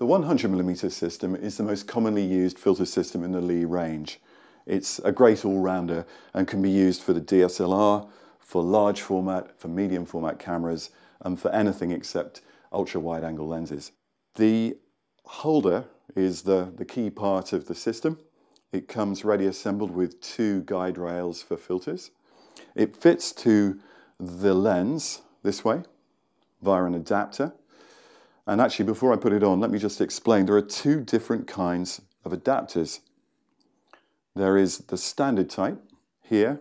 The 100mm system is the most commonly used filter system in the LEE range. It's a great all-rounder and can be used for the DSLR, for large format, for medium format cameras, and for anything except ultra-wide angle lenses. The holder is the key part of the system. It comes ready assembled with two guide rails for filters. It fits to the lens this way via an adapter. And actually, before I put it on, let me just explain. There are two different kinds of adapters. There is the standard type here,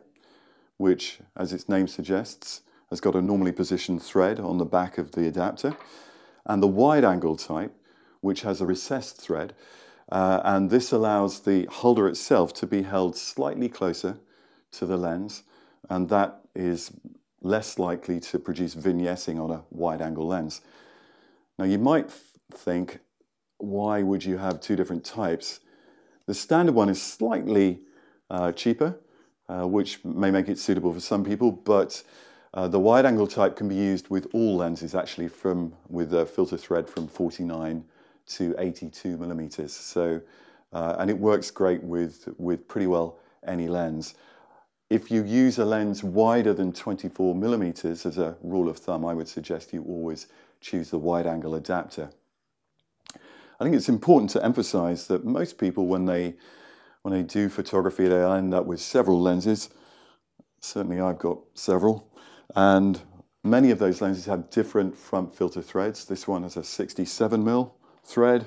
which, as its name suggests, has got a normally positioned thread on the back of the adapter, and the wide angle type, which has a recessed thread, and this allows the holder itself to be held slightly closer to the lens, and that is less likely to produce vignetting on a wide angle lens. Now you might think, why would you have two different types? The standard one is slightly cheaper, which may make it suitable for some people, but the wide angle type can be used with all lenses actually, with a filter thread from 49 to 82mm. So, and it works great with pretty well any lens. If you use a lens wider than 24mm as a rule of thumb, I would suggest you always choose the wide angle adapter. I think it's important to emphasize that most people, when they do photography, they end up with several lenses. Certainly I've got several, and many of those lenses have different front filter threads. This one has a 67mm thread,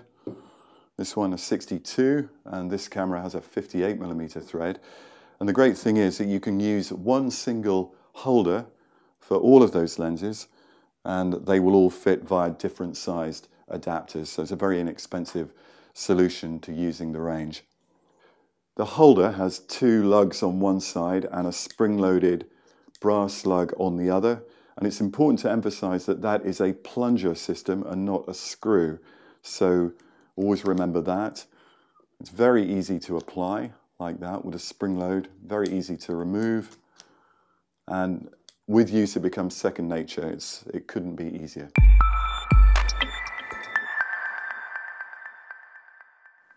this one a 62, and this camera has a 58mm thread. And the great thing is that you can use one single holder for all of those lenses, and they will all fit via different sized adapters. So it's a very inexpensive solution to using the range. The holder has two lugs on one side and a spring-loaded brass lug on the other. And it's important to emphasize that that is a plunger system and not a screw. So always remember that. It's very easy to apply like that with a spring load, very easy to remove. And with use, it becomes second nature. It couldn't be easier.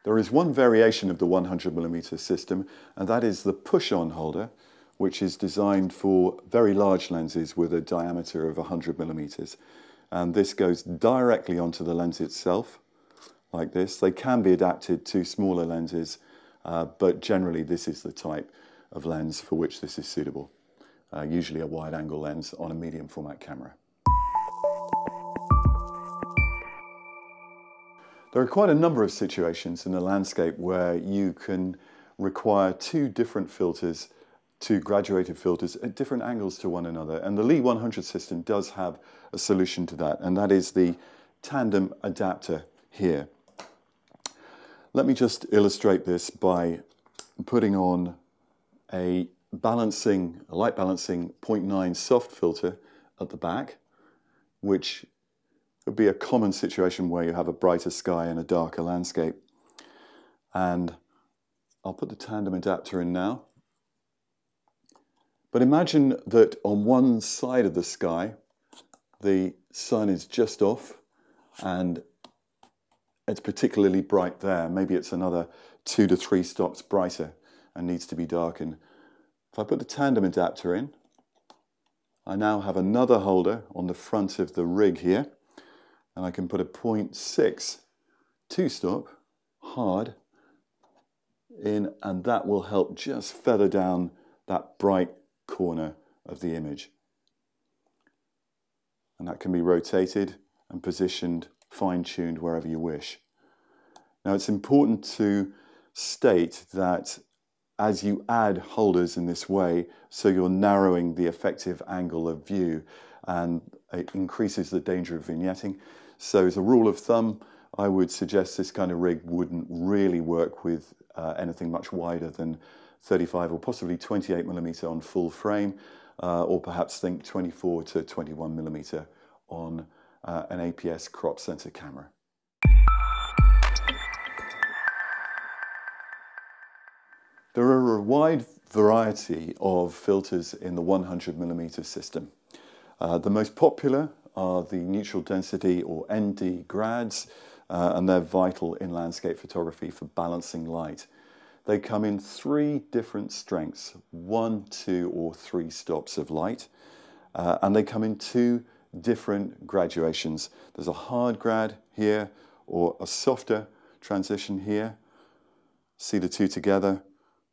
There is one variation of the 100mm system, and that is the push-on holder, which is designed for very large lenses with a diameter of 100mm. And this goes directly onto the lens itself, like this. They can be adapted to smaller lenses, but generally this is the type of lens for which this is suitable. Usually a wide angle lens on a medium format camera. There are quite a number of situations in the landscape where you can require two different filters, two graduated filters at different angles to one another. And the LEE 100 system does have a solution to that, and that is the tandem adapter here. Let me just illustrate this by putting on a light balancing 0.9 soft filter at the back, which would be a common situation where you have a brighter sky and a darker landscape. And I'll put the tandem adapter in now. But imagine that on one side of the sky, the sun is just off and it's particularly bright there. Maybe it's another 2 to 3 stops brighter and needs to be darkened. If I put the tandem adapter in, I now have another holder on the front of the rig here, and I can put a 0.6 2-stop hard in, and that will help just feather down that bright corner of the image. And that can be rotated and positioned, fine-tuned wherever you wish. Now it's important to state that as you add holders in this way, so you're narrowing the effective angle of view, and it increases the danger of vignetting. So as a rule of thumb, I would suggest this kind of rig wouldn't really work with anything much wider than 35 or possibly 28mm on full frame, or perhaps think 24 to 21mm on an APS crop sensor camera. There are a wide variety of filters in the 100mm system. The most popular are the neutral density or ND grads. and they're vital in landscape photography for balancing light. They come in 3 different strengths, 1, 2 or 3 stops of light, and they come in 2 different graduations. There's a hard grad here or a softer transition here. See the 2 together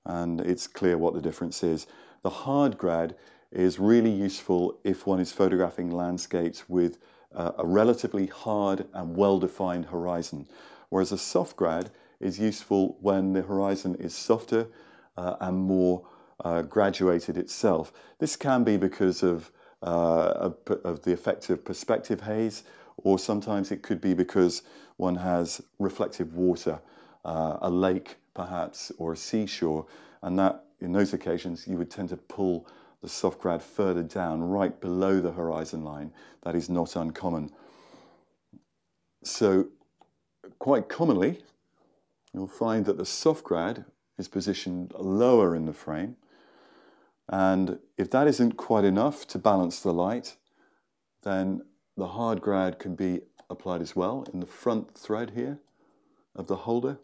and it's clear what the difference is. The hard grad is really useful if one is photographing landscapes with a relatively hard and well-defined horizon, whereas a soft grad is useful when the horizon is softer and more graduated itself. This can be because of the effect of perspective haze, or sometimes it could be because one has reflective water, a lake perhaps, or a seashore, and that in those occasions you would tend to pull the soft grad further down, right below the horizon line. That is not uncommon. So quite commonly you'll find that the soft grad is positioned lower in the frame, and if that isn't quite enough to balance the light, then the hard grad can be applied as well in the front thread here of the holder.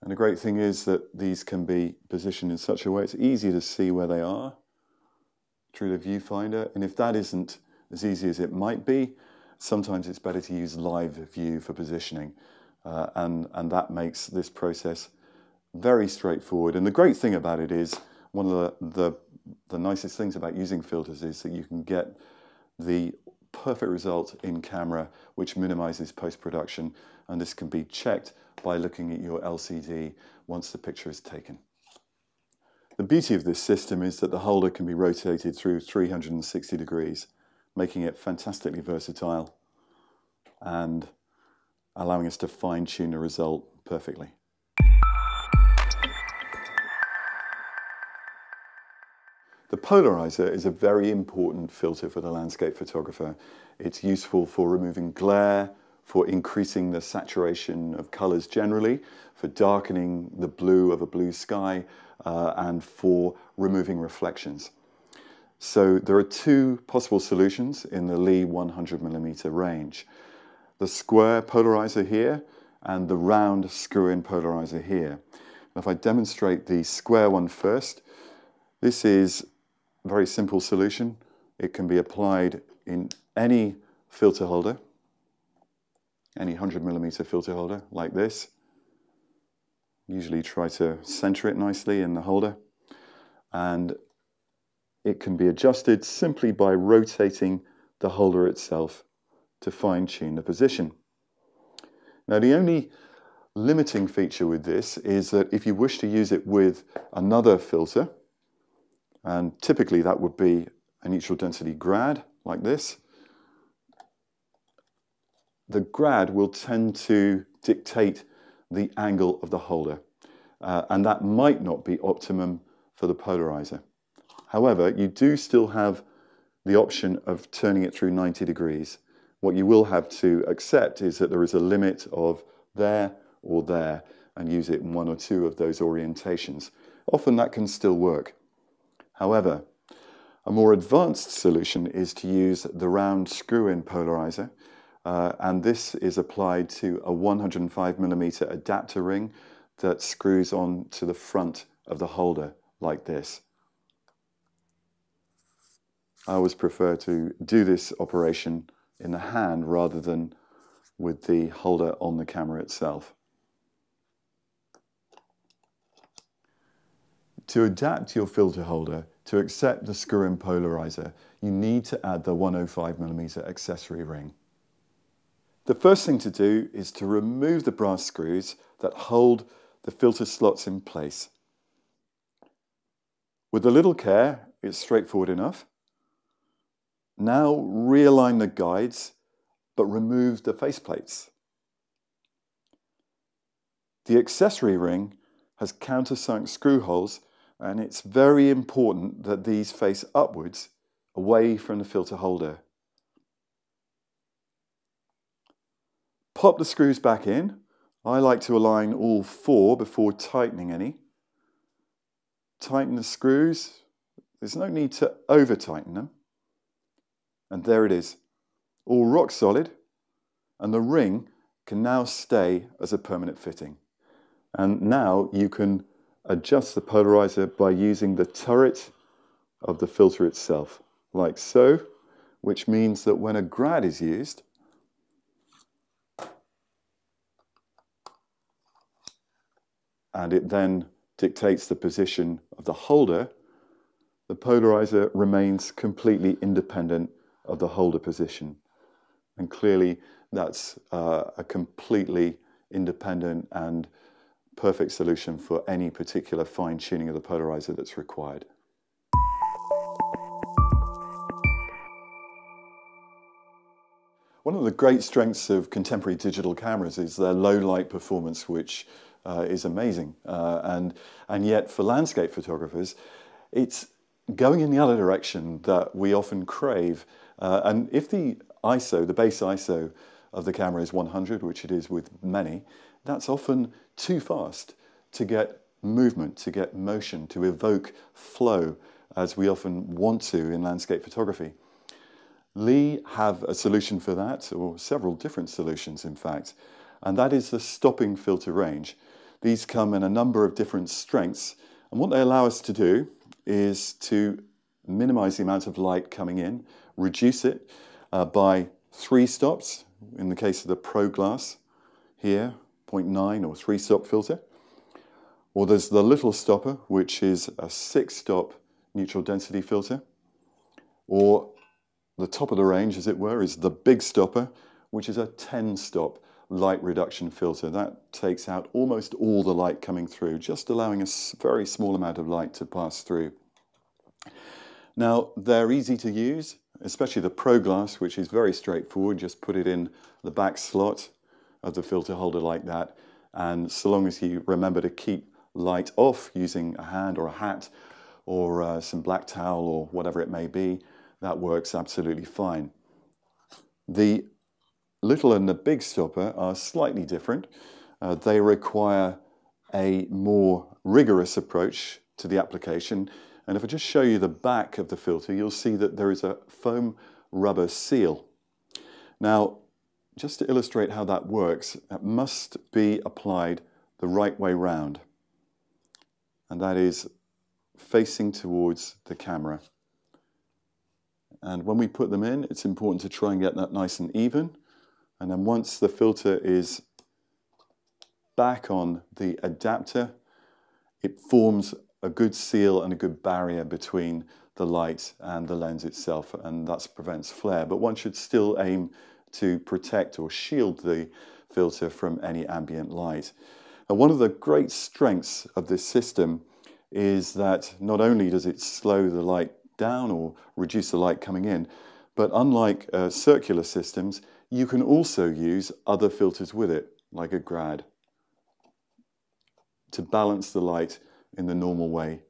And the great thing is that these can be positioned in such a way it's easy to see where they are through the viewfinder, and if that isn't as easy as it might be, sometimes it's better to use live view for positioning, and that makes this process very straightforward. And the great thing about it is, one of the nicest things about using filters is that you can get the perfect result in camera, which minimizes post-production, and this can be checked by looking at your LCD once the picture is taken. The beauty of this system is that the holder can be rotated through 360 degrees, making it fantastically versatile and allowing us to fine-tune the result perfectly. The polarizer is a very important filter for the landscape photographer. It's useful for removing glare, for increasing the saturation of colors generally, for darkening the blue of a blue sky, and for removing reflections. So there are 2 possible solutions in the LEE 100mm range. The square polarizer here and the round screw-in polarizer here. And if I demonstrate the square one first, this is a very simple solution. It can be applied in any filter holder, any 100mm filter holder like this. Usually try to center it nicely in the holder, and it can be adjusted simply by rotating the holder itself to fine-tune the position. Now, the only limiting feature with this is that if you wish to use it with another filter, and typically that would be a neutral density grad like this, the grad will tend to dictate the angle of the holder, and that might not be optimum for the polarizer. However, you do still have the option of turning it through 90 degrees. What you will have to accept is that there is a limit of there or there, and use it in 1 or 2 of those orientations. Often that can still work. However, a more advanced solution is to use the round screw-in polarizer, and this is applied to a 105mm adapter ring that screws on to the front of the holder like this. I always prefer to do this operation in the hand rather than with the holder on the camera itself. To adapt your filter holder to accept the screw-in polarizer, you need to add the 105mm accessory ring. The first thing to do is to remove the brass screws that hold the filter slots in place. With a little care, it's straightforward enough. Now realign the guides, but remove the faceplates. The accessory ring has countersunk screw holes, and it's very important that these face upwards, away from the filter holder. Pop the screws back in. I like to align all 4 before tightening any. Tighten the screws. There's no need to over-tighten them. And there it is, all rock solid and the ring can now stay as a permanent fitting. And now you can adjust the polarizer by using the turret of the filter itself, like so, which means that when a grad is used, and it then dictates the position of the holder, the polarizer remains completely independent of the holder position. And clearly that's a completely independent and perfect solution for any particular fine-tuning of the polarizer that's required. One of the great strengths of contemporary digital cameras is their low light performance, which is amazing. And yet for landscape photographers, it's going in the other direction that we often crave. And if the ISO, the base ISO of the camera is 100, which it is with many, that's often too fast to get movement, to get motion, to evoke flow, as we often want to in landscape photography. LEE have a solution for that, or several different solutions in fact, and that is the stopping filter range. These come in a number of different strengths, and what they allow us to do is to minimize the amount of light coming in, reduce it by 3 stops, in the case of the Pro Glass here, 0.9 or 3-stop filter. Or there's the little stopper, which is a 6-stop neutral density filter. Or the top of the range, as it were, is the big stopper, which is a 10-stop light reduction filter. That takes out almost all the light coming through, just allowing a very small amount of light to pass through. Now, they're easy to use, especially the Pro Glass, which is very straightforward. Just put it in the back slot of the filter holder like that, and so long as you remember to keep light off using a hand or a hat or some black towel or whatever it may be, that works absolutely fine. The little and the big stopper are slightly different. They require a more rigorous approach to the application, and if I just show you the back of the filter, you'll see that there is a foam rubber seal. Now, just to illustrate how that works, it must be applied the right way round, and that is facing towards the camera. And when we put them in, it's important to try and get that nice and even. And then once the filter is back on the adapter, it forms a good seal and a good barrier between the light and the lens itself, and that prevents flare. But one should still aim to protect or shield the filter from any ambient light. And one of the great strengths of this system is that not only does it slow the light down or reduce the light coming in, but unlike circular systems, you can also use other filters with it, like a grad, to balance the light in the normal way.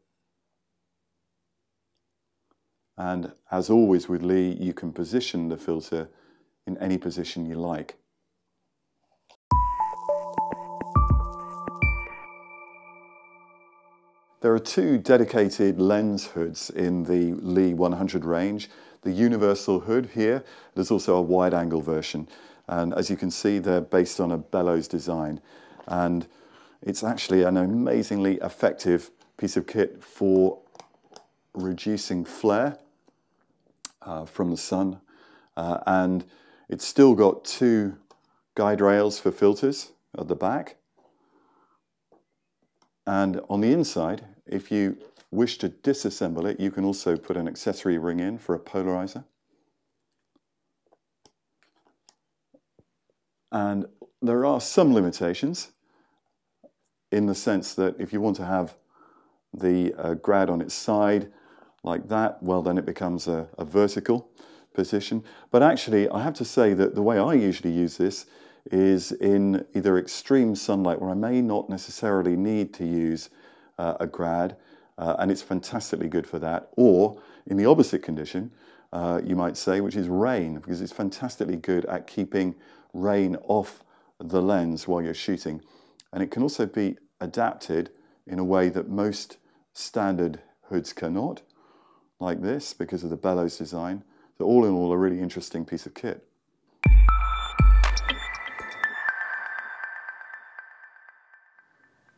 And as always with LEE, you can position the filter in any position you like. There are 2 dedicated lens hoods in the LEE 100 range. The universal hood here, there's also a wide angle version. And as you can see, they're based on a bellows design. And it's actually an amazingly effective piece of kit for reducing flare from the sun. And it's still got 2 guide rails for filters at the back. And on the inside, if you wish to disassemble it, you can also put an accessory ring in for a polarizer. And there are some limitations in the sense that if you want to have the grad on its side like that, well, then it becomes a vertical position. But actually, I have to say that the way I usually use this is in either extreme sunlight where I may not necessarily need to use a grad, and it's fantastically good for that, or in the opposite condition, you might say, which is rain, because it's fantastically good at keeping rain off the lens while you're shooting. And it can also be adapted in a way that most standard hoods cannot, like this, because of the bellows design. So all in all, a really interesting piece of kit.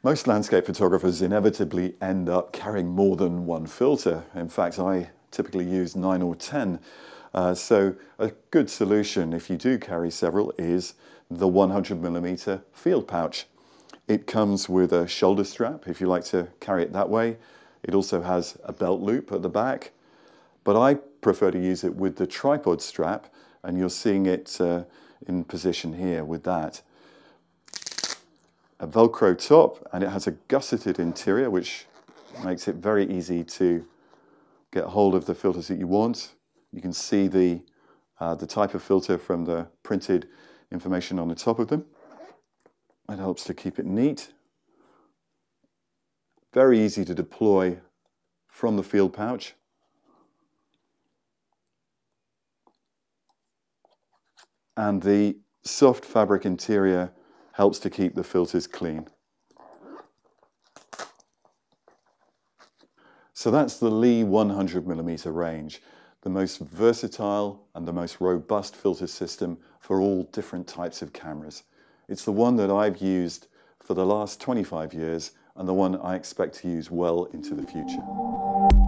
Most landscape photographers inevitably end up carrying more than one filter. In fact, I typically use 9 or 10. So a good solution if you do carry several is the 100mm field pouch. It comes with a shoulder strap if you like to carry it that way. It also has a belt loop at the back, but I prefer to use it with the tripod strap, and you're seeing it in position here with that. A Velcro top, and it has a gusseted interior, which makes it very easy to get hold of the filters that you want. You can see the type of filter from the printed information on the top of them. It helps to keep it neat. Very easy to deploy from the field pouch. And the soft fabric interior helps to keep the filters clean. So that's the LEE 100mm range, the most versatile and the most robust filter system for all different types of cameras. It's the one that I've used for the last 25 years and the one I expect to use well into the future.